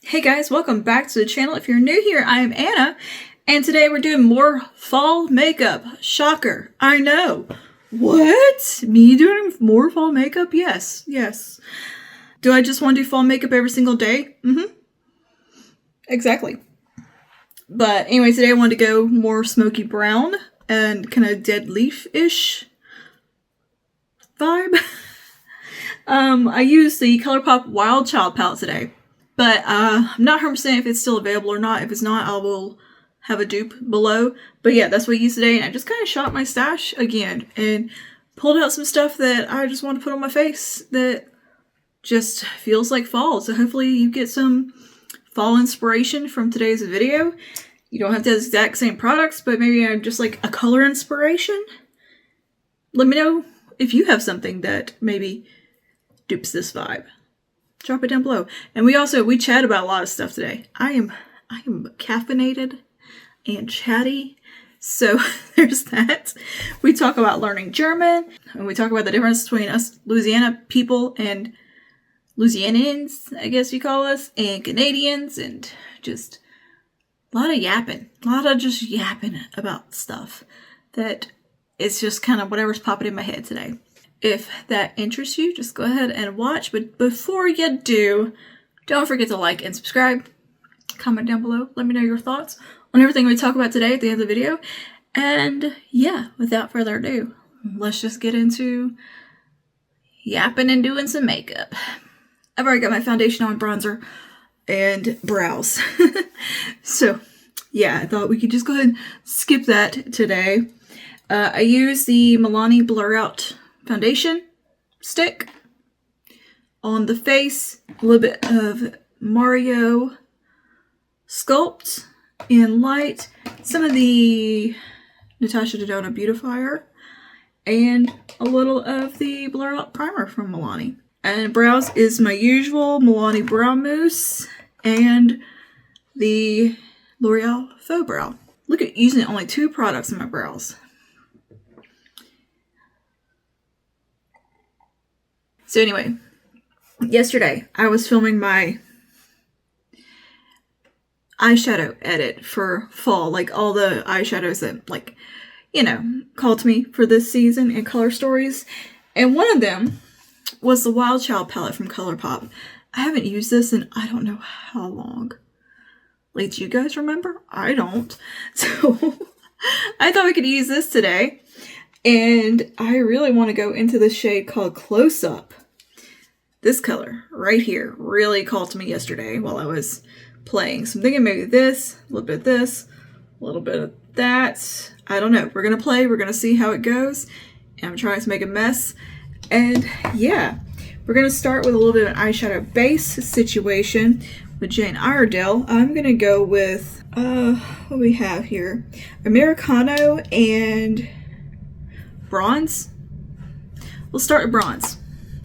Hey guys, welcome back to the channel. If you're new here, I am Anna, and today we're doing more fall makeup. Shocker, I know. What? Me doing more fall makeup? Yes. Do I just want to do fall makeup every single day? Exactly. But anyway, today I wanted to go more smoky brown and kind of dead leaf-ish vibe. I used the ColourPop Wild Child palette today. But I'm not 100% if it's still available or not. If it's not, I will have a dupe below. But yeah, that's what I used today. And I just kind of shot my stash again and pulled out some stuff that I just want to put on my face that just feels like fall. So hopefully you get some fall inspiration from today's video. You don't have to have the exact same products, but maybe I'm just like a color inspiration. Let me know if you have something that maybe dupes this vibe. Drop it down below. And we chat about a lot of stuff today. I am caffeinated and chatty. So there's that. We talk about learning German, and we talk about the difference between us Louisiana people and Louisianians, I guess you call us, and Canadians, and just a lot of yapping. A lot of just yapping about stuff that is just kind of whatever's popping in my head today. If that interests you, just go ahead and watch. But before you do, don't forget to like and subscribe. Comment down below. Let me know your thoughts on everything we talk about today at the end of the video. And yeah, without further ado, let's just get into yapping and doing some makeup. I've already got my foundation on, bronzer, and brows. So yeah, I thought we could just go ahead and skip that today. I use the Milani Blur Out foundation stick on the face, a little bit of Mario Sculpt in light, some of the Natasha Denona Beautifier, and a little of the Blur Out primer from Milani. And brows is my usual Milani Brow Mousse and the L'Oreal Faux Brow. Look at using only 2 products in my brows. So anyway, yesterday I was filming my eyeshadow edit for fall, like all the eyeshadows that, like, you know, called to me for this season in color stories. And one of them was the Wild Child palette from ColourPop. I haven't used this in I don't know how long. Like, do you guys remember? I don't. So I thought we could use this today. And I really want to go into this shade called Close Up. This color right here really called to me yesterday while I was playing. So I'm thinking maybe this, a little bit of this, a little bit of that. I don't know. We're going to play. We're going to see how it goes. And I'm trying to make a mess. And yeah, we're going to start with a little bit of an eyeshadow base situation with Jane Iredale. I'm going to go with, what do we have here? Americano and bronze. We'll start with bronze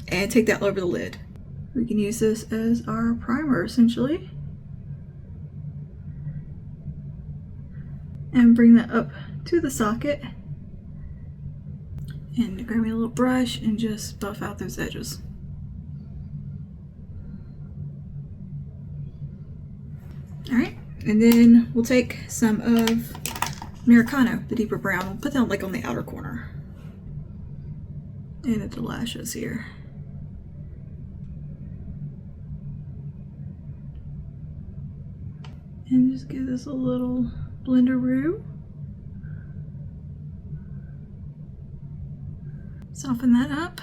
and take that over the lid. We can use this as our primer essentially. And bring that up to the socket. And grab me a little brush and just buff out those edges. Alright, and then we'll take some of Americano, the deeper brown. We'll put that like on the outer corner. And at the lashes here. And just give this a little blenderoo. Soften that up.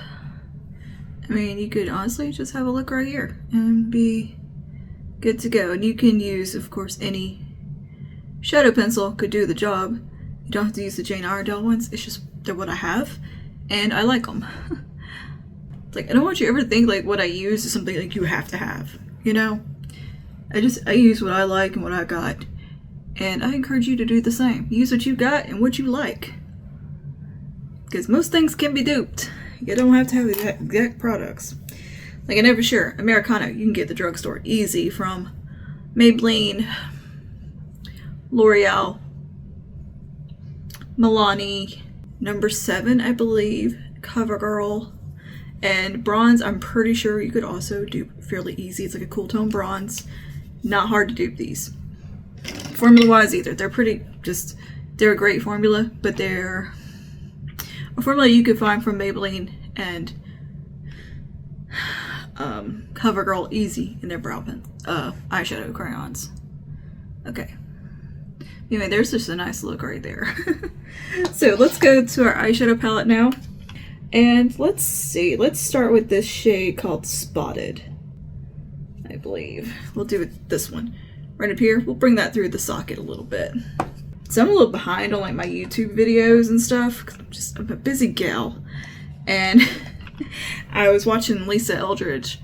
I mean, you could honestly just have a look right here and be good to go. And you can use, of course, any shadow pencil could do the job. You don't have to use the Jane Iredale ones. It's just they're what I have, and I like them. It's like, I don't want you to ever think like what I use is something like you have to have, you know? I use what I like and what I got. And I encourage you to do the same. Use what you got and what you like. Because most things can be duped. You don't have to have the exact products. Like, I know for sure, Americano, you can get at the drugstore easy from Maybelline, L'Oreal, Milani, No. 7, I believe, CoverGirl, and bronze, I'm pretty sure you could also do fairly easy. It's like a cool tone bronze. Not hard to dupe these. Formula-wise either. They're a great formula, but they're a formula you could find from Maybelline and CoverGirl easy in their brow pen, eyeshadow crayons. Okay. Anyway, there's just a nice look right there. So let's go to our eyeshadow palette now. And let's see. Let's start with this shade called Spotted. I believe. We'll do this one. Right up here. We'll bring that through the socket a little bit. So I'm a little behind on like my YouTube videos and stuff. I'm a busy gal. And I was watching Lisa Eldridge.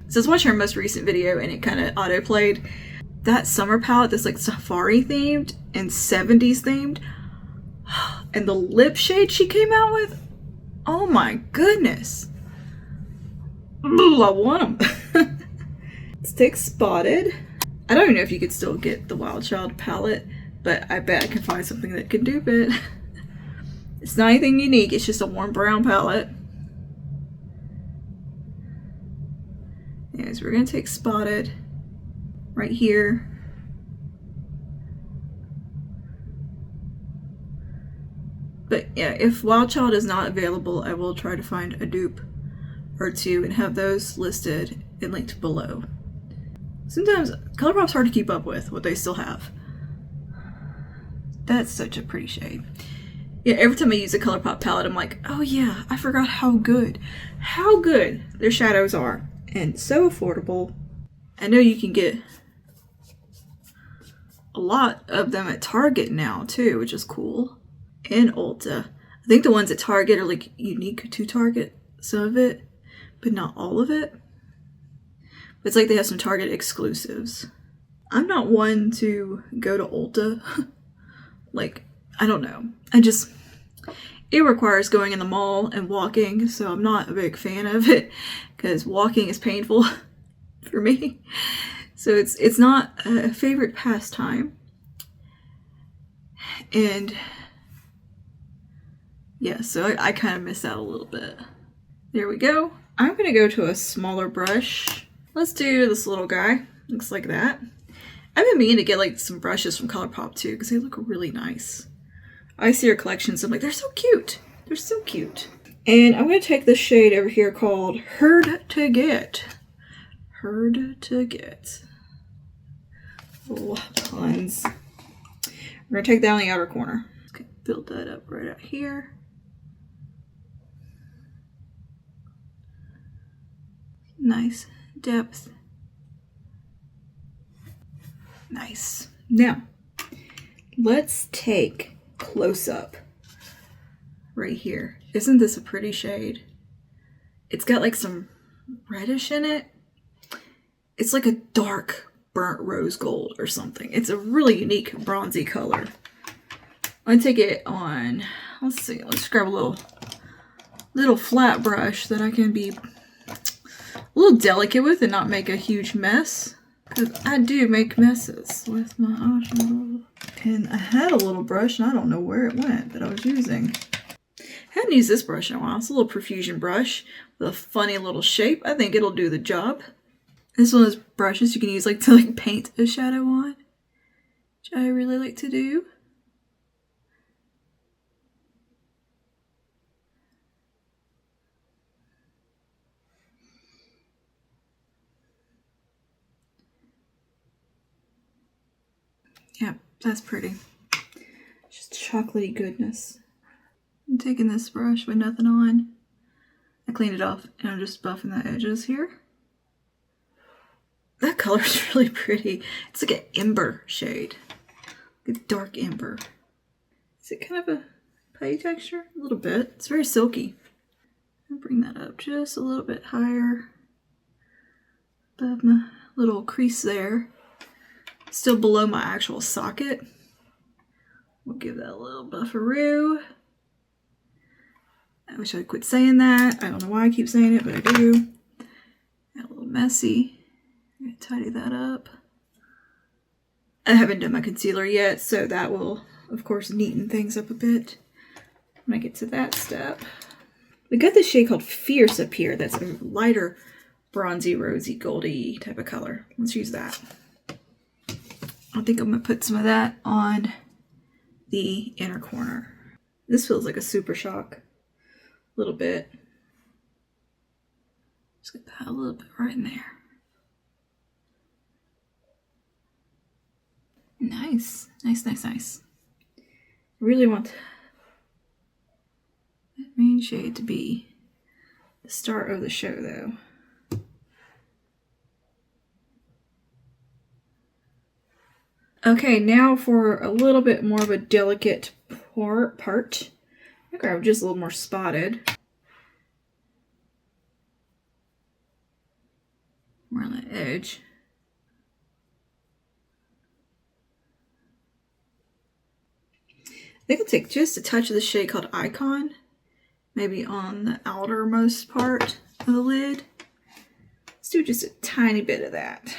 So I was watching her most recent video and it kind of auto-played. That summer palette that's like safari themed and 70s themed. And the lip shade she came out with. Oh my goodness. Ooh, I want them. Let's take Spotted. I don't even know if you could still get the Wild Child palette, but I bet I can find something that could dupe it. It's not anything unique, it's just a warm brown palette. Anyways, we're gonna take Spotted right here. But yeah, if Wild Child is not available, I will try to find a dupe or two and have those listed and linked below. Sometimes ColourPop's hard to keep up with what they still have. That's such a pretty shade. Yeah, every time I use a ColourPop palette, I'm like, oh yeah, I forgot how good their shadows are. And so affordable. I know you can get a lot of them at Target now too, which is cool. And Ulta. I think the ones at Target are like unique to Target, some of it, but not all of it. But it's like they have some Target exclusives. I'm not one to go to Ulta. Like, I don't know. It requires going in the mall and walking, so I'm not a big fan of it because walking is painful for me. So it's not a favorite pastime. And yeah, so I kind of miss out a little bit. There we go. I'm going to go to a smaller brush. Let's do this little guy. Looks like that. I've been meaning to get like some brushes from ColourPop too because they look really nice. I see her collections. I'm like, they're so cute. They're so cute. And I'm going to take this shade over here called Hard to Get. Hard to Get. Oh, puns. We're going to take that on the outer corner. Okay, build that up right out here. Nice depth. Nice. Now, let's take Close Up right here. Isn't this a pretty shade? It's got like some reddish in it. It's like a dark burnt rose gold or something. It's a really unique bronzy color. I'm gonna take it on, let's see, let's grab a little flat brush that I can be a little delicate with and not make a huge mess. Because I do make messes with my eyeshadow. And I had a little brush and I don't know where it went that I was using. I hadn't used this brush in a while. It's a little Profusion brush with a funny little shape. I think it'll do the job. This one is brushes you can use like to paint a shadow on, which I really like to do. Yeah, that's pretty. Just chocolatey goodness. I'm taking this brush with nothing on. I cleaned it off and I'm just buffing the edges here. That color's really pretty. It's like an ember shade. Like a dark ember. Is it kind of a putty texture? A little bit. It's very silky. I'll bring that up just a little bit higher above my little crease there. Still below my actual socket. We'll give that a little bufferoo. I wish I quit saying that. I don't know why I keep saying it, but I do. Got a little messy. I'm gonna tidy that up. I haven't done my concealer yet, so that will, of course, neaten things up a bit when I get to that step. We got this shade called Fierce up here. That's a lighter bronzy, rosy, goldy type of color. Let's use that. I think I'm going to put some of that on the inner corner. This feels like a super shock. A little bit. Just going to put a little bit right in there. Nice. Nice, nice, nice. Really want that main shade to be the start of the show, though. Okay, now for a little bit more of a delicate part. I grab just a little more spotted. More on the edge. I think I'll take just a touch of the shade called Icon, maybe on the outermost part of the lid. Let's do just a tiny bit of that.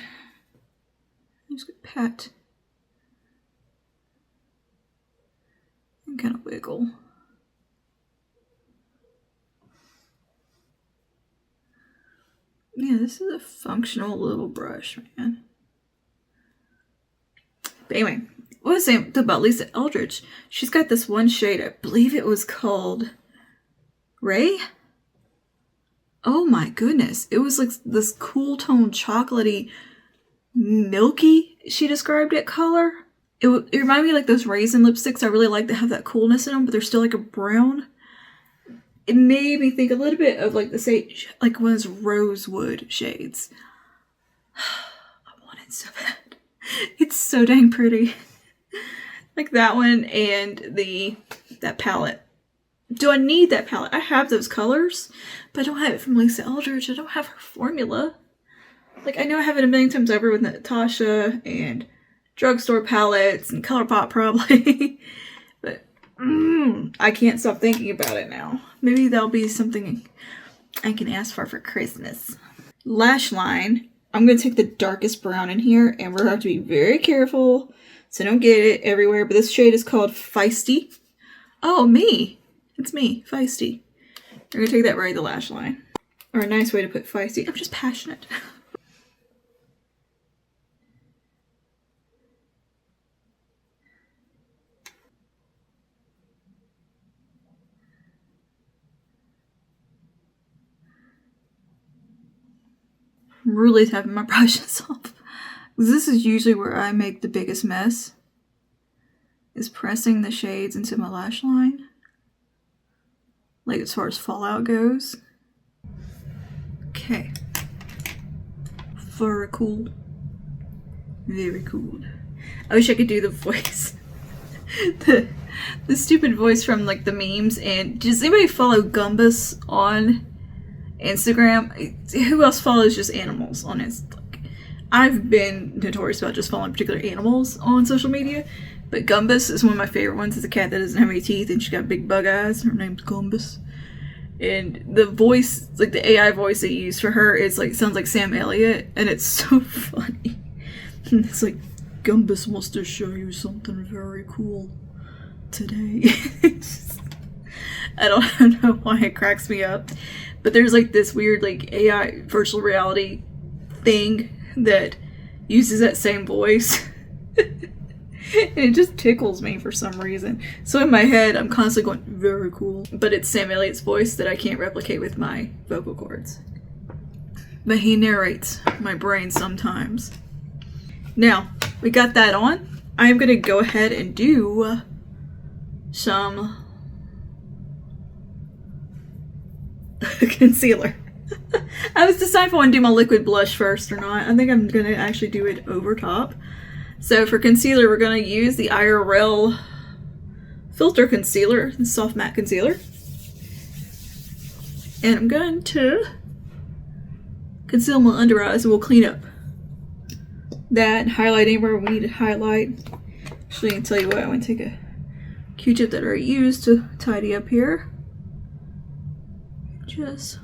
I'm just gonna pat and kind of wiggle. Yeah, this is a functional little brush, man. But anyway, what was I saying about Lisa Eldridge? She's got this one shade, I believe it was called Ray? Oh my goodness. It was like this cool tone, chocolatey, milky, she described it, color. It reminded me of like those raisin lipsticks I really like that have that coolness in them, but they're still like a brown. It made me think a little bit of like the sage, like one of those rosewood shades. I want it so bad. It's so dang pretty. Like that one and that palette. Do I need that palette? I have those colors, but I don't have it from Lisa Eldridge. I don't have her formula. Like, I know I have it a million times over with Natasha and drugstore palettes and ColourPop probably. But I can't stop thinking about it now. Maybe that'll be something I can ask for Christmas. Lash line. I'm going to take the darkest brown in here, and we're going to have to be very careful so don't get it everywhere. But this shade is called Feisty. Oh, me. It's me, Feisty. We're going to take that right to the lash line. Or a nice way to put feisty. I'm just passionate. I'm really tapping my brushes off. This is usually where I make the biggest mess. Is pressing the shades into my lash line. Like as far as fallout goes. Okay. Very cool. Very cool. I wish I could do the voice. the stupid voice from like the memes. And does anybody follow Gumbus on Instagram? Who else follows just animals on Instagram? I've been notorious about just following particular animals on social media. But Gumbus is one of my favorite ones. It's a cat that doesn't have any teeth and she's got big bug eyes. Her name's Gumbus. And the voice, like the AI voice they use for her, is like sounds like Sam Elliott, and it's so funny. And it's like, Gumbus wants to show you something very cool today. I don't know why it cracks me up, but there's like this weird like AI virtual reality thing that uses that same voice. And it just tickles me for some reason. So in my head, I'm constantly going, very cool. But it's Sam Elliott's voice that I can't replicate with my vocal cords. But he narrates my brain sometimes. Now, we got that on. I'm going to go ahead and do some concealer. I was deciding if I want to do my liquid blush first or not. I think I'm going to actually do it over top. So for concealer, we're going to use the IRL Filter Concealer, the Soft Matte Concealer. And I'm going to conceal my under eyes and we'll clean up that and highlight anywhere we need to highlight. Actually, I can tell you what, I'm going to take a Q-tip that I already used to tidy up here. Just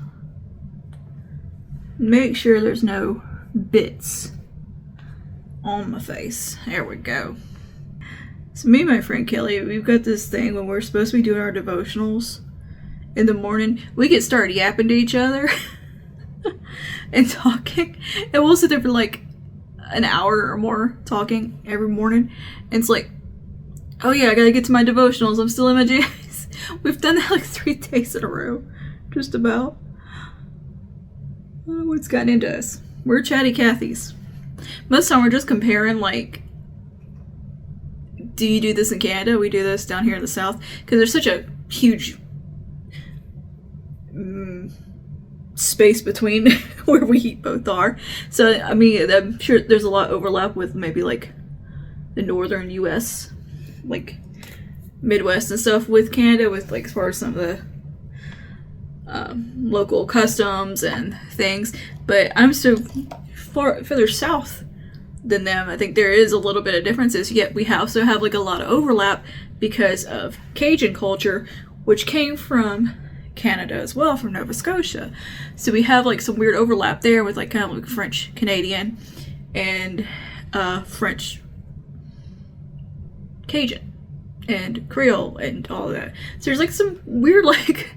make sure there's no bits on my face. There we go. So me and my friend Kelly, we've got this thing when we're supposed to be doing our devotionals in the morning, we get started yapping to each other and talking, and we'll sit there for like an hour or more talking every morning. And it's like, oh yeah, I gotta get to my devotionals. I'm still in my jammies. We've done that like 3 days in a row. Just about. What's gotten into us? We're chatty Cathys. Most of the time we're just comparing, like, do you do this in Canada? We do this down here in the South. Because there's such a huge space between where we both are. So, I mean, I'm sure there's a lot of overlap with maybe, like, the northern U.S., like, Midwest and stuff with Canada, with, like, as far as some of the local customs and things. But I'm so further south than them. I think there is a little bit of differences, yet we also have, like, a lot of overlap because of Cajun culture, which came from Canada as well, from Nova Scotia. So we have, like, some weird overlap there with, like, kind of like French Canadian and French Cajun and Creole and all of that. So there's, like, some weird, like,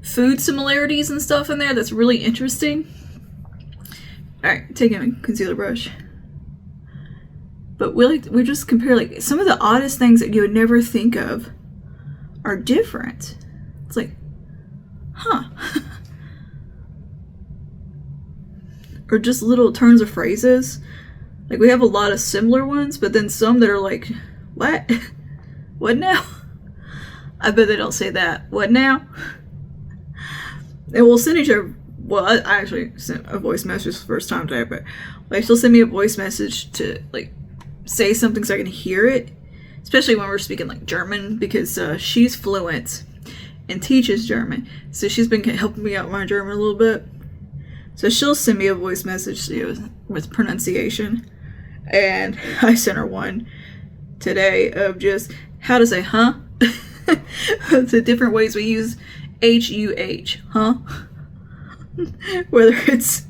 food similarities and stuff in there that's really interesting. Alright, taking a concealer brush. But we just compare, like, some of the oddest things that you would never think of are different. It's like, huh. Or just little turns of phrases. Like, we have a lot of similar ones, but then some that are like, what? What now? I bet they don't say that. What now? And we'll send each other, well, I actually sent a voice message the first time today, but like, she'll send me a voice message to, like, say something so I can hear it, especially when we're speaking, like, German, because she's fluent and teaches German, so she's been helping me out with my German a little bit. So she'll send me a voice message, you know, with pronunciation, and I sent her one today of just how to say huh. The different ways we use H-U-H, huh? Whether it's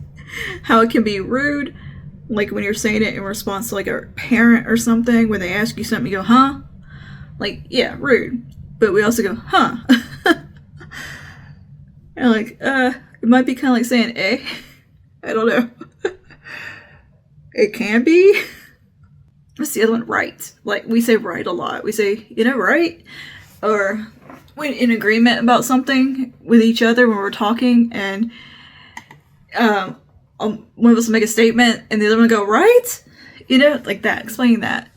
how it can be rude, like when you're saying it in response to, like, a parent or something, when they ask you something, you go, huh? Like, yeah, rude. But we also go, huh? And, like, it might be kind of like saying eh. I don't know. It can be. What's the other one? Right. Like, we say right a lot. We say, you know, right? Or when in agreement about something with each other when we're talking, and one of us will make a statement and the other one will go, right? You know, like that, explaining that.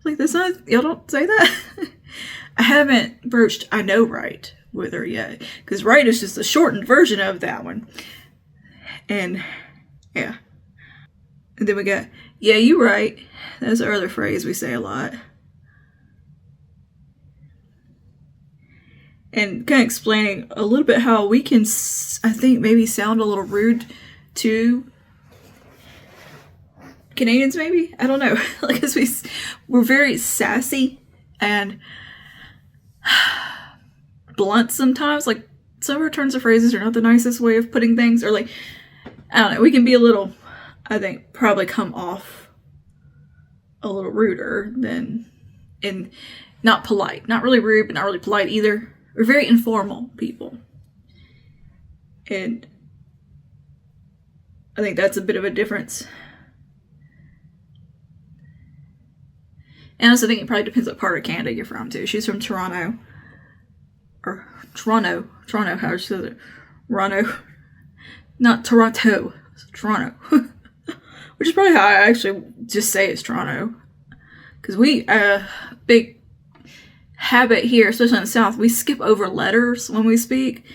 Like, that's not, y'all don't say that? I haven't broached I know right with her yet, because right is just a shortened version of that one. And yeah. And then we got, yeah, you right. That's our other phrase we say a lot. And kind of explaining a little bit how we can, I think, maybe sound a little rude to Canadians, maybe? I don't know. Like, 'cause we're very sassy and blunt sometimes. Like, some of our turns of phrases are not the nicest way of putting things. Or, like, I don't know. We can be a little, I think, probably come off a little ruder than, and not polite. Not really rude, but not really polite either. We're very informal people. And I think that's a bit of a difference. And I also think it probably depends what part of Canada you're from, too. She's from Toronto. Or Toronto. Toronto, how she says it. Toronto. Not Toronto. It's Toronto. Which is probably how I actually just say it's Toronto. Because we, big habit here, especially in the South, we skip over letters when we speak.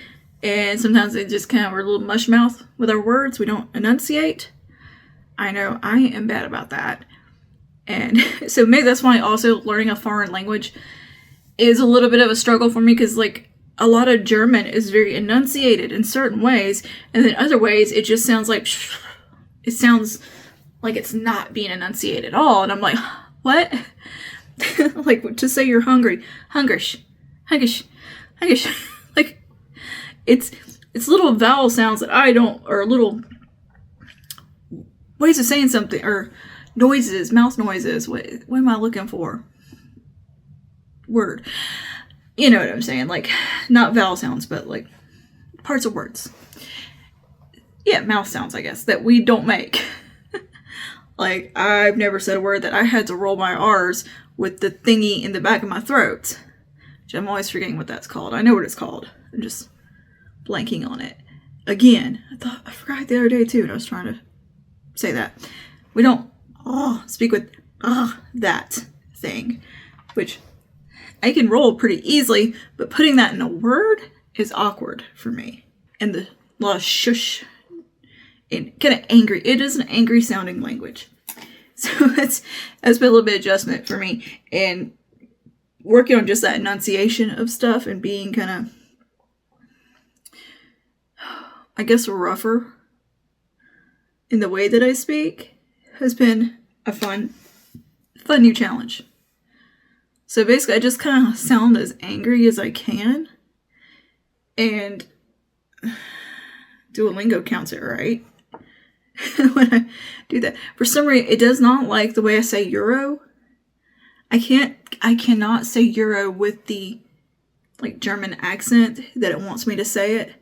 And sometimes they just kind of are a little mush mouth with our words. We don't enunciate. I know I am bad about that. And so maybe that's why also learning a foreign language is a little bit of a struggle for me, because, like, a lot of German is very enunciated in certain ways, and then other ways it just sounds like, it sounds like it's not being enunciated at all. And I'm like, what? Like, to say you're hungry, hungrish, hungrish, hungrish. Like, it's little vowel sounds that I don't, or little ways of saying something, or noises, mouth noises. What am I looking for? Word. You know what I'm saying? Like, not vowel sounds, but, like, parts of words. Yeah, mouth sounds, I guess, that we don't make. Like, I've never said a word that I had to roll my R's with the thingy in the back of my throat. Which I'm always forgetting what that's called. I know what it's called. I'm just blanking on it. Again, I forgot the other day too, and I was trying to say that. We don't speak with that thing, which I can roll pretty easily, but putting that in a word is awkward for me. And the lot of shush and kind of angry. It is an angry sounding language. So that's been a little bit of adjustment for me. And working on just that enunciation of stuff and being kind of, I guess, rougher in the way that I speak has been a fun new challenge. So basically, I just kind of sound as angry as I can. And Duolingo counts it right when I do that. For some reason, it does not like the way I say euro. I cannot say euro with the like German accent that it wants me to say it.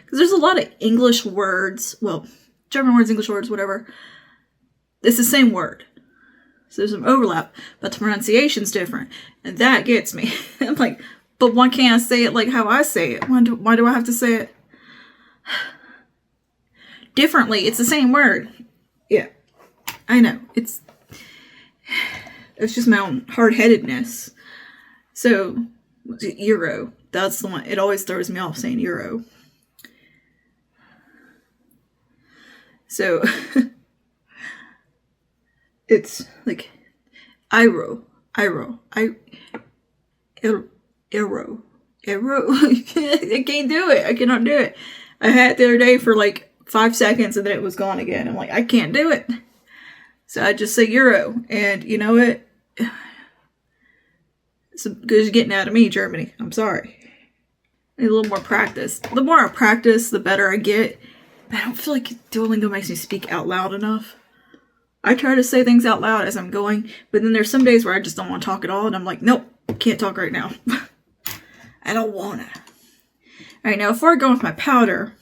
Because there's a lot of English words, well, German words, English words, whatever. It's the same word. So there's some overlap, but the pronunciation's different. And that gets me. I'm like, but why can't I say it like how I say it? Why do I have to say it differently? It's the same word. Yeah, I know. It's just my own hard-headedness. So, euro. That's the one. It always throws me off saying euro. So, it's like euro. I can't do it. I cannot do it. I had it the other day for like 5 seconds and then it was gone again. I'm like, I can't do it. So I just say euro. And you know what? It's as good as getting out of me, Germany. I'm sorry. I need a little more practice. The more I practice, the better I get. But I don't feel like Duolingo makes me speak out loud enough. I try to say things out loud as I'm going, but then there's some days where I just don't want to talk at all, and I'm like, nope, can't talk right now. I don't wanna. Alright, now before I go with my powder,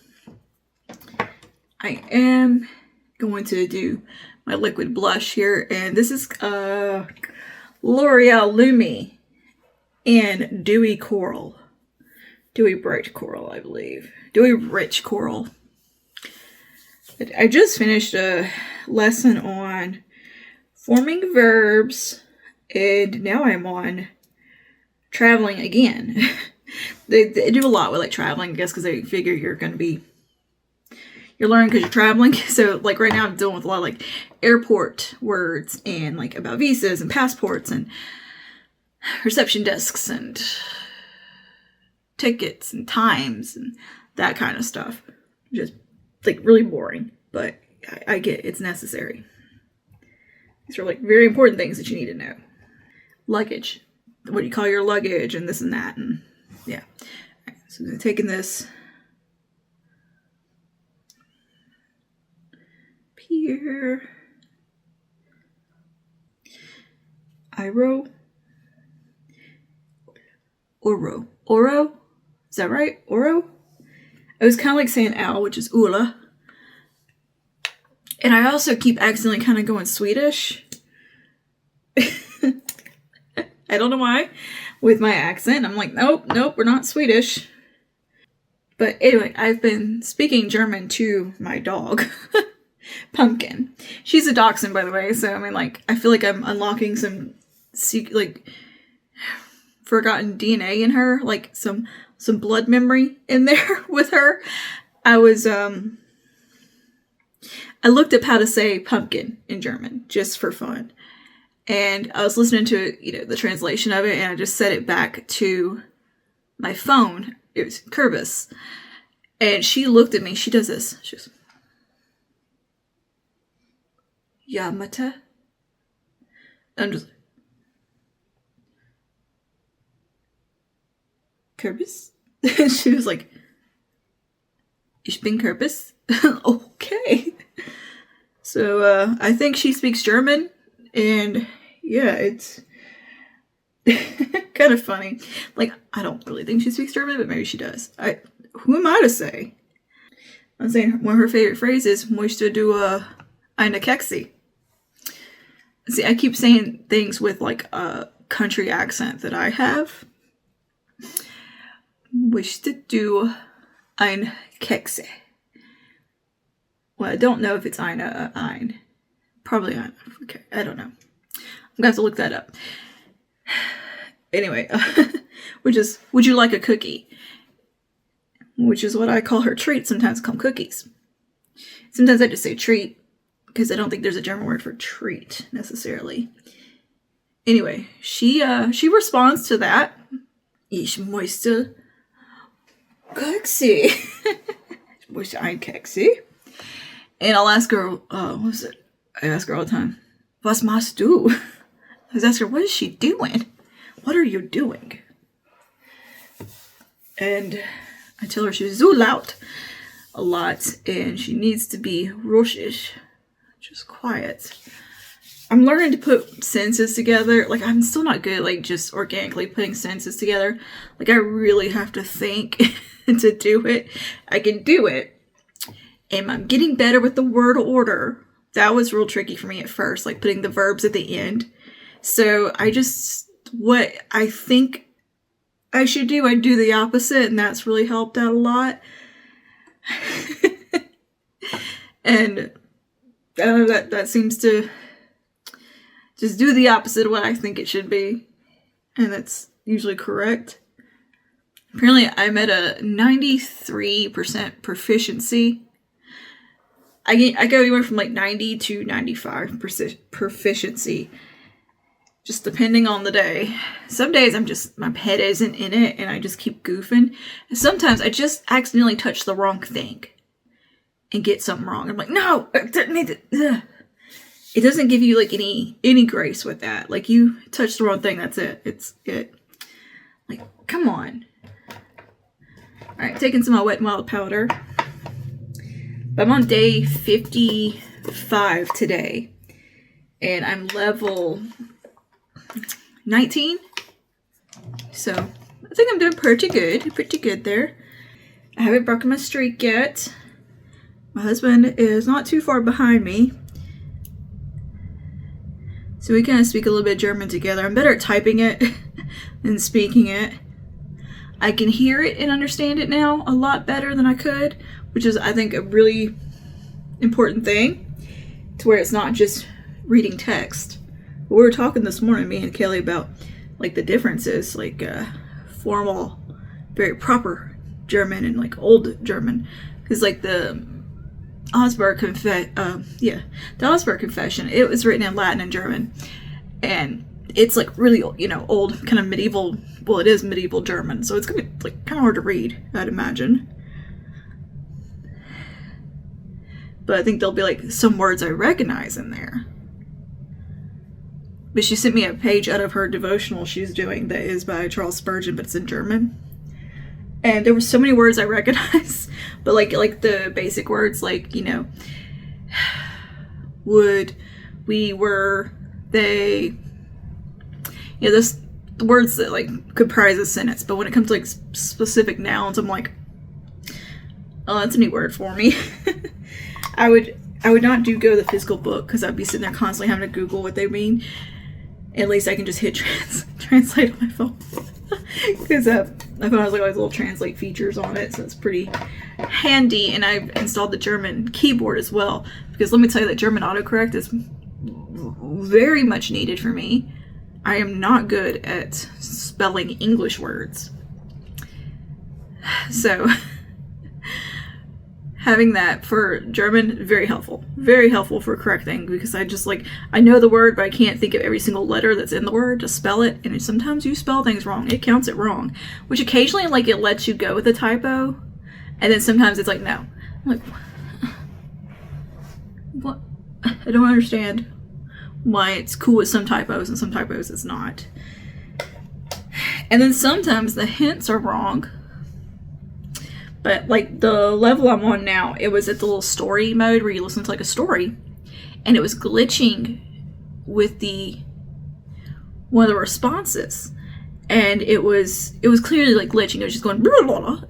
I am going to do my liquid blush here, and this is L'Oreal Lumi and Dewy Coral. Dewy Bright Coral, I believe. Dewy Rich Coral. I just finished a lesson on forming verbs, and now I'm on traveling again. They do a lot with like traveling, I guess, because they figure you're learning because you're traveling. So like right now I'm dealing with a lot of like airport words and like about visas and passports and reception desks and tickets and times and that kind of stuff. Just like really boring, but I get it's necessary. These are like very important things that you need to know. Luggage. What do you call your luggage and this and that, and yeah. Right, so I'm taking this here. Oro? Is that right? Oro? I was kind of like saying owl, which is Ula. And I also keep accidentally kind of going Swedish. I don't know why. With my accent. I'm like, nope, we're not Swedish. But anyway, I've been speaking German to my dog. Pumpkin. She's a dachshund, by the way. So, I mean, like, I feel like I'm unlocking some like forgotten DNA in her. Like, some blood memory in there with her. I looked up how to say pumpkin in German just for fun. And I was listening to, the translation of it, and I just set it back to my phone. It was Kürbis. And she looked at me. She does this. She goes, "Ja, Mate." I'm just like, Kürbis? And she was like, "Ich bin Kürbis." Okay. So, I think she speaks German, and yeah, it's kind of funny. Like, I don't really think she speaks German, but maybe she does. Who am I to say? I'm saying one of her favorite phrases, möchte du eine Kekse? See, I keep saying things with like a country accent that I have. Möchte du ein Kekse? Well, I don't know if it's ein. Probably ein. Okay, I don't know. I'm gonna have to look that up. Anyway, which is, would you like a cookie? Which is what I call her treat. Sometimes call them cookies. Sometimes I just say treat because I don't think there's a German word for treat necessarily. Anyway, she responds to that. Ich möchte Kekse. Ich möchte ein Kekse. And I'll ask her, what was it? I ask her all the time, was machst du? I was asking her, what is she doing? What are you doing? And I tell her she's so loud a lot and she needs to be russisch, just quiet. I'm learning to put sentences together. Like, I'm still not good, like, just organically putting sentences together. Like, I really have to think to do it. I can do it. And I'm getting better with the word order. That was real tricky for me at first, like putting the verbs at the end. So what I think I should do, I do the opposite, and that's really helped out a lot. And I don't know, that seems to just do the opposite of what I think it should be. And that's usually correct. Apparently I'm at a 93% proficiency. I go anywhere from like 90 to 95% proficiency, just depending on the day. Some days my head isn't in it and I just keep goofing. And sometimes I just accidentally touch the wrong thing and get something wrong. I'm like, no, I didn't need it. It doesn't give you like any grace with that. Like, you touch the wrong thing, that's it. It's it. Like, come on. All right, taking some of my Wet n Wild powder. I'm on day 55 today, and I'm level 19, so I think I'm doing pretty good there. I haven't broken my streak yet. My husband is not too far behind me, so we kind of speak a little bit of German together. I'm better at typing it than speaking it. I can hear it and understand it now a lot better than I could, which is, I think, a really important thing, to where it's not just reading text. But we were talking this morning, me and Kelly, about like the differences, like formal, very proper German and like old German, because like the Augsburg Confession, it was written in Latin and German, and it's like really, old, kind of medieval. Well, it is medieval German, so it's gonna be like kind of hard to read, I'd imagine. But I think there'll be like some words I recognize in there. But she sent me a page out of her devotional she's doing that is by Charles Spurgeon, but it's in German. And there were so many words I recognize, but like the basic words, like, would, we, were, they, those words that like comprise a sentence. But when it comes to like specific nouns, I'm like, oh, that's a new word for me. I would not go to the physical book, because I'd be sitting there constantly having to Google what they mean. At least I can just hit translate on my phone. Because my phone has like all these little translate features on it, so it's pretty handy. And I've installed the German keyboard as well, because let me tell you that German autocorrect is very much needed for me. I am not good at spelling English words. So having that for German, very helpful for correcting, because I know the word, but I can't think of every single letter that's in the word to spell it. And sometimes you spell things wrong. It counts it wrong, which occasionally like it lets you go with a typo. And then sometimes it's like, no. I'm like, what? I don't understand why it's cool with some typos and some typos it's not. And then sometimes the hints are wrong. But like the level I'm on now, it was at the little story mode where you listen to like a story, and it was glitching with one of the responses, and it was clearly like glitching. It was just going blah, blah, blah.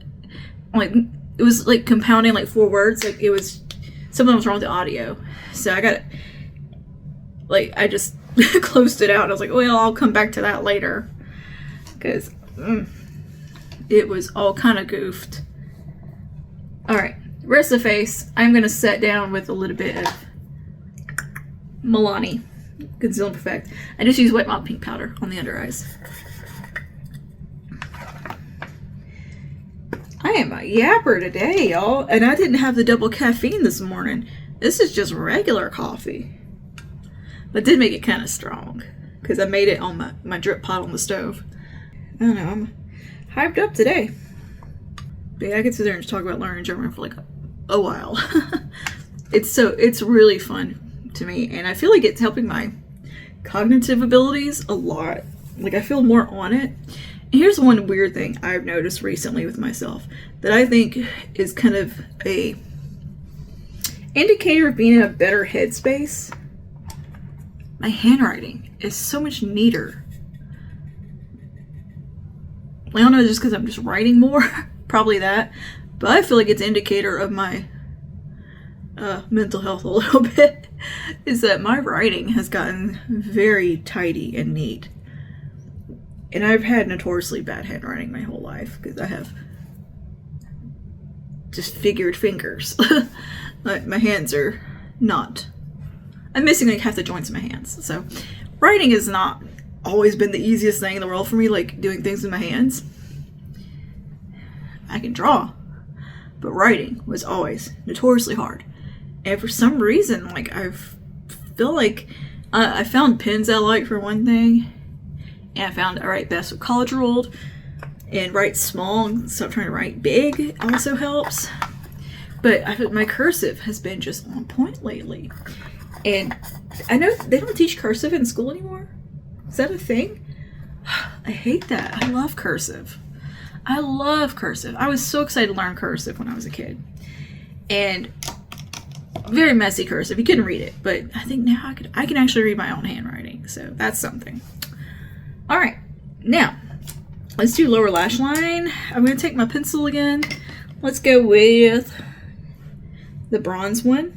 Like, it was like compounding like 4 words. Like it was, something was wrong with the audio. So I got, like, I just closed it out. I was like, well, I'll come back to that later. Because it was all kind of goofed. Alright, rest of the face, I'm going to set down with a little bit of Milani Conceal and Perfect. I just use Wet Mop Pink Powder on the under eyes. I am a yapper today, y'all. And I didn't have the double caffeine this morning. This is just regular coffee. But did make it kind of strong. Because I made it on my drip pot on the stove. I don't know, I'm hyped up today. But yeah, I could sit there and just talk about learning German for like a while. It's really fun to me. And I feel like it's helping my cognitive abilities a lot. Like I feel more on it. And here's one weird thing I've noticed recently with myself that I think is kind of a indicator of being in a better headspace. My handwriting is so much neater. I don't know, just because I'm just writing more. Probably that. But I feel like it's an indicator of my mental health a little bit. Is that my writing has gotten very tidy and neat. And I've had notoriously bad handwriting my whole life. Because I have just figured fingers. Like my hands are not... I'm missing like half the joints in my hands. So writing has not always been the easiest thing in the world for me, like doing things with my hands. I can draw, but writing was always notoriously hard. And for some reason, like I feel like I found pens I like for one thing, and I found I write best with college ruled, and write small and stop trying to write big also helps. But my cursive has been just on point lately. And I know they don't teach cursive in school anymore. Is that a thing? I hate that. I love cursive. I love cursive. I was so excited to learn cursive when I was a kid. And very messy cursive. You couldn't read it. But I think now I can actually read my own handwriting. So that's something. Alright. Now, let's do lower lash line. I'm going to take my pencil again. Let's go with the bronze one.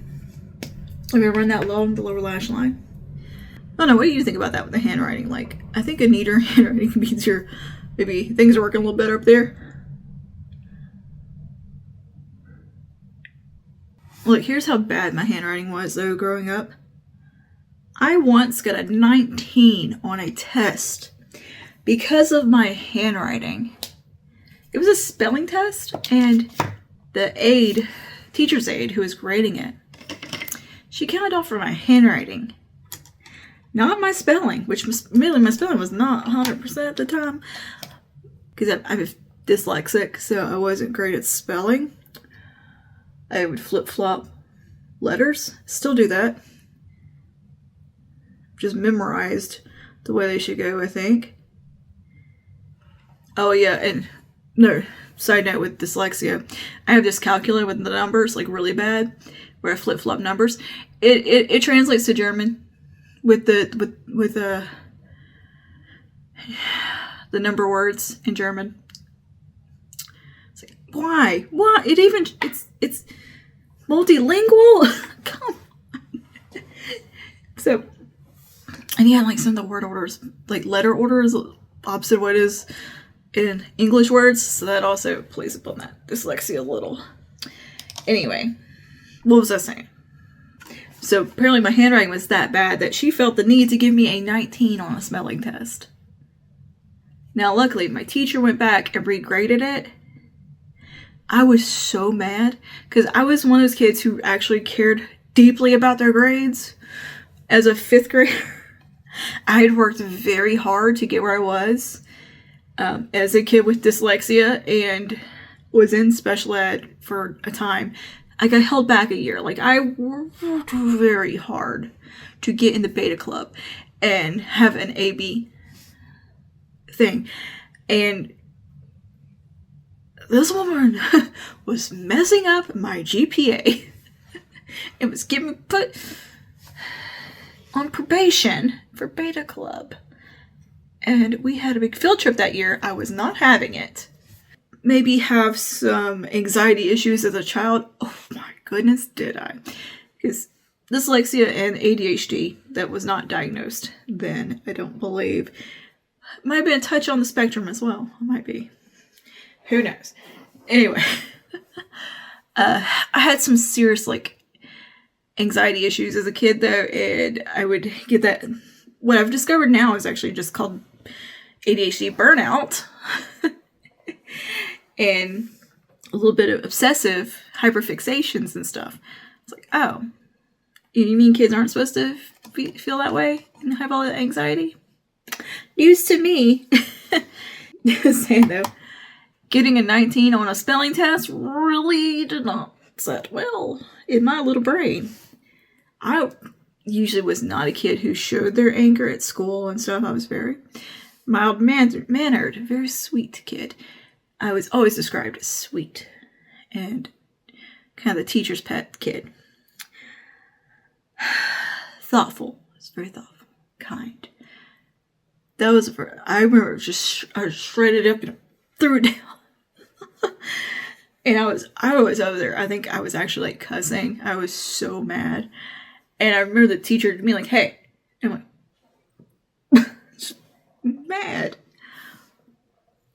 I'm going to run that along the lower lash line. I don't know, what do you think about that with the handwriting? Like, I think a neater handwriting means maybe things are working a little better up there. Look, here's how bad my handwriting was, though, growing up. I once got a 19 on a test because of my handwriting. It was a spelling test, and the teacher's aide who was grading it, she counted off for my handwriting. Not my spelling, which really my spelling was not 100% at the time. Because I'm dyslexic, so I wasn't great at spelling. I would flip-flop letters. Still do that. Just memorized the way they should go, I think. Oh yeah, and no, side note with dyslexia. I have dyscalculia with the numbers, like really bad, where I flip-flop numbers. It translates to German. With the number words in German. It's like, why? Why? It's multilingual? Come on. So, and yeah, like some of the word orders, like letter orders, opposite of what it is in English words. So that also plays upon that dyslexia a little. Anyway, what was I saying? So apparently my handwriting was that bad that she felt the need to give me a 19 on a spelling test. Now luckily my teacher went back and regraded it. I was so mad because I was one of those kids who actually cared deeply about their grades. As a 5th grader, I had worked very hard to get where I was as a kid with dyslexia and was in special ed for a time. Like, I held back a year. Like, I worked very hard to get in the beta club and have an AB thing. And this woman was messing up my GPA. It was getting put on probation for beta club. And we had a big field trip that year. I was not having it. maybe have some anxiety issues as a child. Oh my goodness, did I? Because dyslexia and ADHD that was not diagnosed then, I don't believe. Might have been a touch on the spectrum as well. Might be. Who knows? Anyway, I had some serious, anxiety issues as a kid, though, and I would get that. What I've discovered now is actually just called ADHD burnout. And a little bit of obsessive hyperfixations and stuff. It's like, oh, you mean kids aren't supposed to feel that way and have all that anxiety? News to me. Saying though, getting a 19 on a spelling test really did not set well in my little brain. I usually was not a kid who showed their anger at school and stuff. I was very mild-mannered, very sweet kid. I was always described as sweet and kind of the teacher's pet kid. Thoughtful. I was very thoughtful. Kind. That was, I remember I shredded up and threw it down. And I was over there. I think I was actually cussing. I was so mad. And I remember the teacher being like, hey. And I'm like, mad.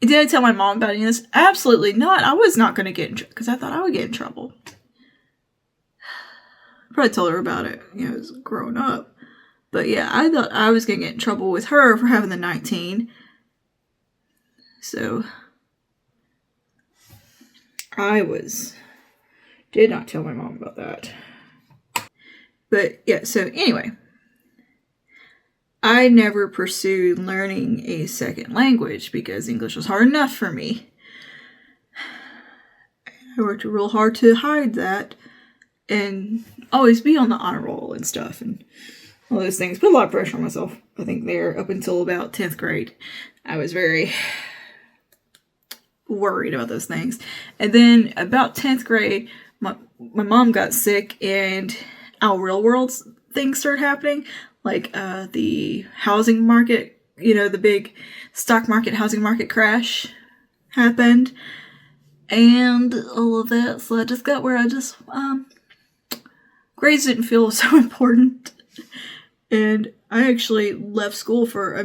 Did I tell my mom about any of this? Absolutely not. I was not going to get in trouble because I thought I would get in trouble. Probably told her about it, as growing up. But yeah, I thought I was going to get in trouble with her for having the 19. So did not tell my mom about that. But yeah, so anyway. I never pursued learning a second language because English was hard enough for me. I worked real hard to hide that and always be on the honor roll and stuff and all those things. Put a lot of pressure on myself, I think, there up until about 10th grade. I was very worried about those things. And then about 10th grade, my mom got sick and our real world things started happening. Like the housing market, the big stock market, housing market crash happened. And all of that. So I just got where I just, grades didn't feel so important. And I actually left school for,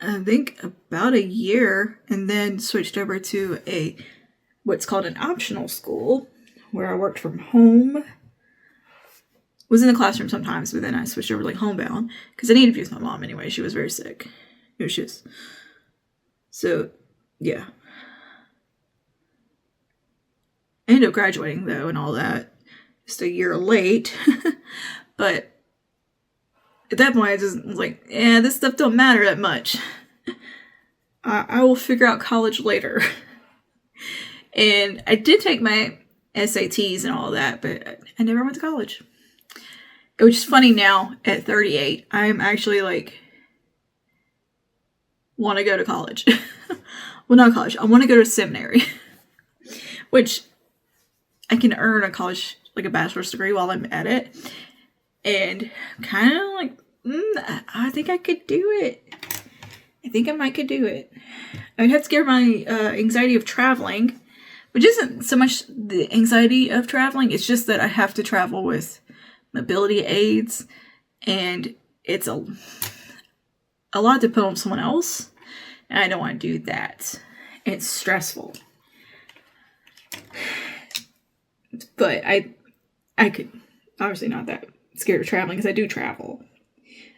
I think about a year. And then switched over to what's called an optional school. Where I worked from home. Was in the classroom sometimes, but then I switched over homebound because I needed to be with my mom anyway. She was very sick. So, yeah. I ended up graduating though and all that. Just a year late. But at that point I just was like, this stuff don't matter that much. I will figure out college later. And I did take my SATs and all that, but I never went to college. Which is funny now, at 38, I'm actually want to go to college. Well, not college. I want to go to seminary. Which I can earn a college, a bachelor's degree while I'm at it. And kind of I think I could do it. I think I might could do it. I'd have to get my anxiety of traveling. Which isn't so much the anxiety of traveling. It's just that I have to travel with mobility aids, and it's a lot to put on someone else, and I don't want to do that. It's stressful. But I could, obviously not that scared of traveling, because I do travel.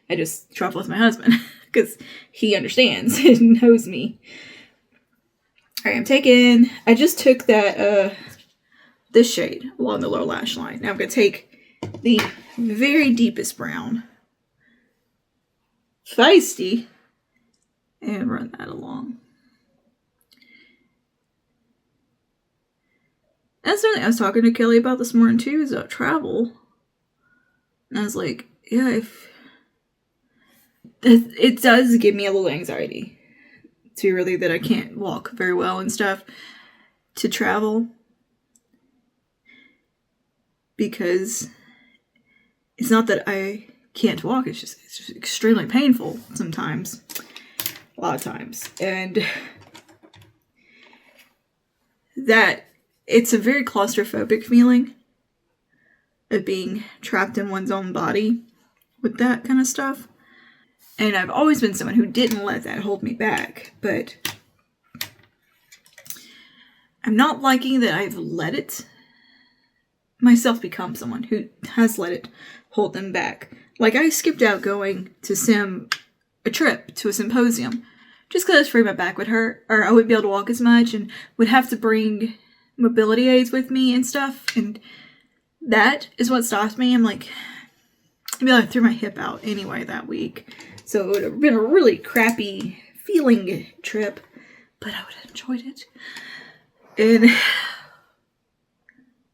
I just travel with my husband, because he understands and knows me. Alright, I just took that, this shade along the lower lash line. Now I'm going to take the very deepest brown, Feisty, and run that along. That's something I was talking to Kelly about this morning too, is about travel. And I was like, yeah, it does give me a little anxiety. To really that I can't walk very well and stuff to travel. Because it's not that I can't walk, it's just extremely painful sometimes. A lot of times. And that it's a very claustrophobic feeling of being trapped in one's own body with that kind of stuff. And I've always been someone who didn't let that hold me back, but I'm not liking that I've let it myself become someone who has let it hold them back. Like, I skipped out going to a trip to a symposium just because I was afraid my back would hurt, or I wouldn't be able to walk as much and would have to bring mobility aids with me and stuff. And that is what stopped me. I'm like, maybe I threw my hip out anyway that week. So it would have been a really crappy feeling trip, but I would have enjoyed it. And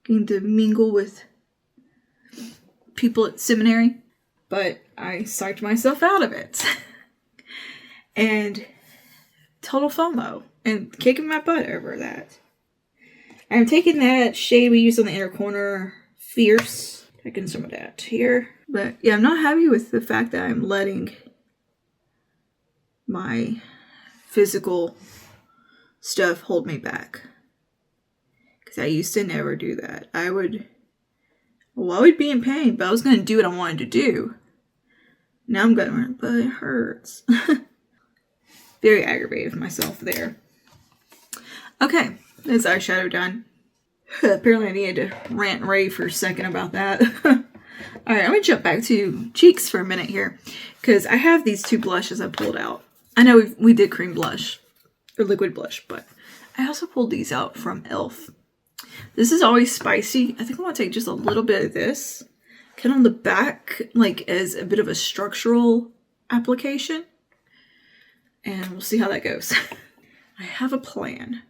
getting to mingle with people at seminary. But I psyched myself out of it. And total FOMO. And kicking my butt over that. I'm taking that shade we used on the inner corner, Fierce. Taking some of that here. But yeah, I'm not happy with the fact that I'm letting my physical stuff hold me back. Because I used to never do that. I would be in pain, but I was going to do what I wanted to do. Now I'm going, but it hurts. Very aggravated with myself there. Okay, that's eyeshadow done. Apparently I needed to rant and rave for a second about that. Alright, I'm going to jump back to cheeks for a minute here. Because I have these two blushes I pulled out. I know we did cream blush. Or liquid blush, but I also pulled these out from e.l.f. This is always spicy. I think I want to take just a little bit of this. Kind of on the back, like as a bit of a structural application. And we'll see how that goes. I have a plan.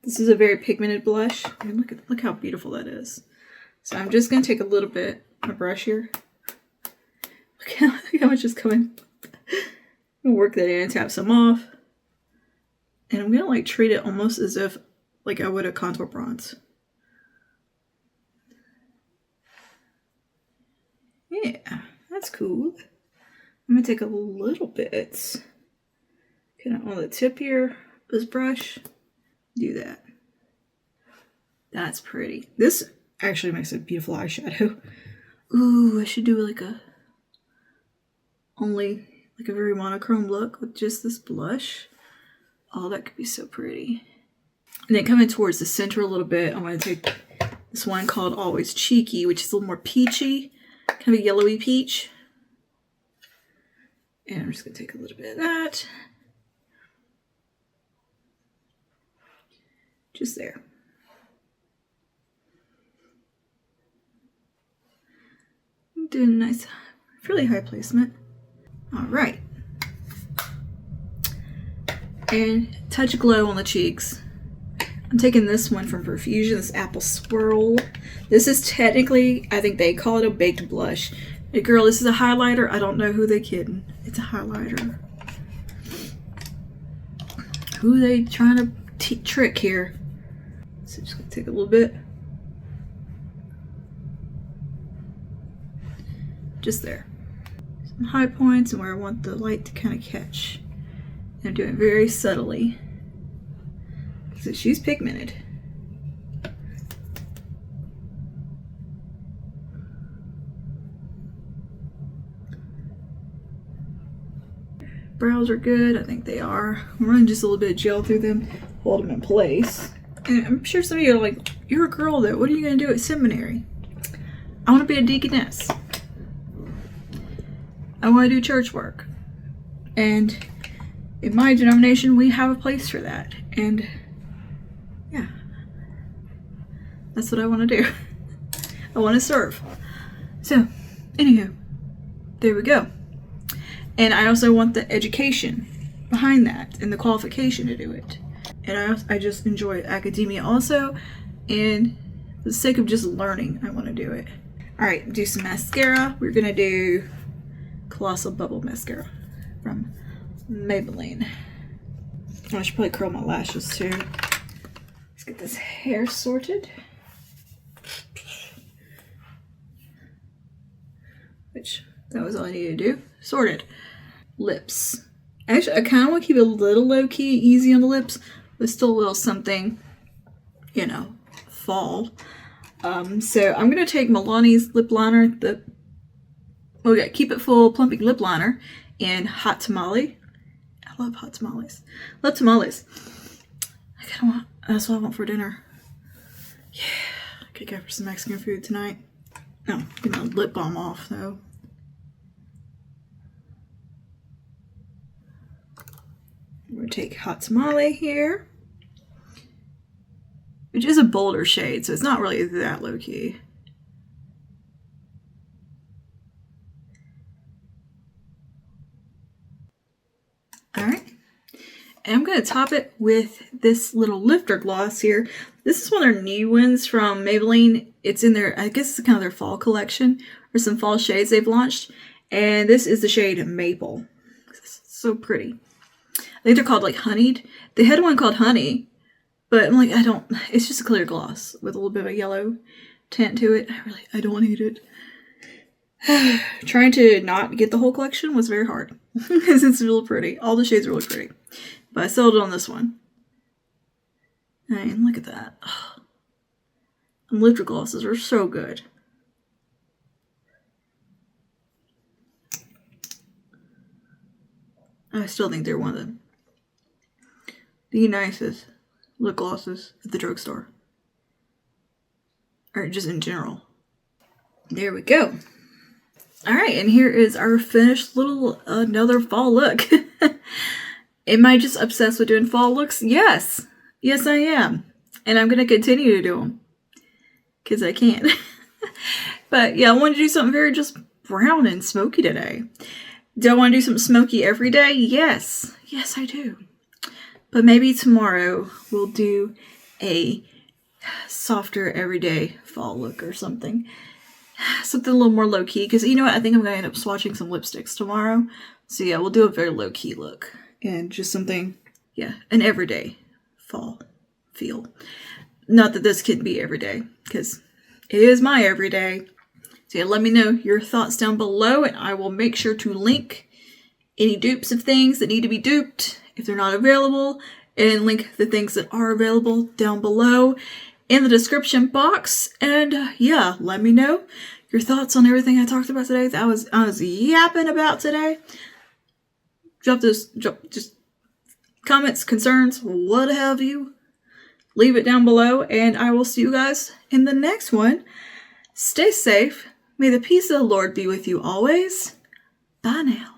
This is a very pigmented blush. I mean, look how beautiful that is. So I'm just going to take a little bit, my brush here. Look how much is coming. I'm going to work that in and tap some off. And I'm going to like treat it almost as if like I would a contour bronze. Yeah, that's cool. I'm going to take a little bit kind of on the tip here of this brush. Do that. That's pretty. This actually makes a beautiful eyeshadow. Ooh, I should do like a very monochrome look with just this blush. Oh, that could be so pretty. And then coming towards the center a little bit, I'm going to take this one called Always Cheeky, which is a little more peachy, kind of a yellowy peach. And I'm just going to take a little bit of that. Just there. Doing a nice, fairly high placement. All right. And touch glow on the cheeks. I'm taking this one from Perfusion, this Apple Swirl. This is technically, I think they call it a baked blush. Hey girl, this is a highlighter. I don't know who they kidding. It's a highlighter. Who they trying to trick here? So just gonna take a little bit. Just there. Some high points and where I want the light to kind of catch. And I'm doing it very subtly. So she's pigmented. Brows are good. I think they are. I'm running just a little bit of gel through them. Hold them in place. And I'm sure some of you are like, you're a girl though. What are you going to do at seminary? I want to be a deaconess. I want to do church work. And in my denomination, we have a place for that. And yeah, that's what I want to do. I want to serve. So, anywho, there we go. And I also want the education behind that and the qualification to do it. And I just enjoy academia also. And for the sake of just learning, I want to do it. Alright, do some mascara. We're going to do Colossal Bubble Mascara from Maybelline. Oh, I should probably curl my lashes too. Let's get this hair sorted. Which, that was all I needed to do. Sorted. Lips. Actually, I kind of want to keep it a little low-key, easy on the lips, but still a little something you know, fall. So I'm going to take Milani's lip liner, Keep It Full Plumping Lip Liner in Hot Tamale. I love hot tamales. Love tamales. I kind of want, that's what I want for dinner. Yeah, I could go for some Mexican food tonight. No, get my lip balm off though. I'm going to take Hot Tamale here, which is a bolder shade, so it's not really that low key. Alright, and I'm going to top it with this little lifter gloss here. This is one of their new ones from Maybelline. It's in their, I guess it's kind of their fall collection, or some fall shades they've launched. And this is the shade Maple. It's so pretty. I think they're called like Honeyed. They had one called Honey, but I'm like, it's just a clear gloss with a little bit of a yellow tint to it. I don't need it. Trying to not get the whole collection was very hard because it's really pretty. All the shades are really pretty, but I settled on this one. I mean, look at that. And lifter glosses are so good. I still think they're one of the nicest lip glosses at the drugstore, or just in general. There we go. All right, and here is our finished little another fall look. Am I just obsessed with doing fall looks? Yes. Yes, I am. And I'm going to continue to do them because I can. But yeah, I want to do something very just brown and smoky today. Do I want to do something smoky every day? Yes. Yes, I do. But maybe tomorrow we'll do a softer everyday fall look or something. Something a little more low-key, because you know what? I think I'm going to end up swatching some lipsticks tomorrow. So yeah, we'll do a very low-key look. And just something, yeah, an everyday fall feel. Not that this can be everyday, because it is my everyday. So yeah, let me know your thoughts down below, and I will make sure to link any dupes of things that need to be duped if they're not available, and link the things that are available down below in the description box. And yeah, let me know your thoughts on everything I talked about today. I was yapping about today. Drop just comments, concerns, what have you. Leave it down below, and I will see you guys in the next one. Stay safe. May the peace of the Lord be with you always. Bye now.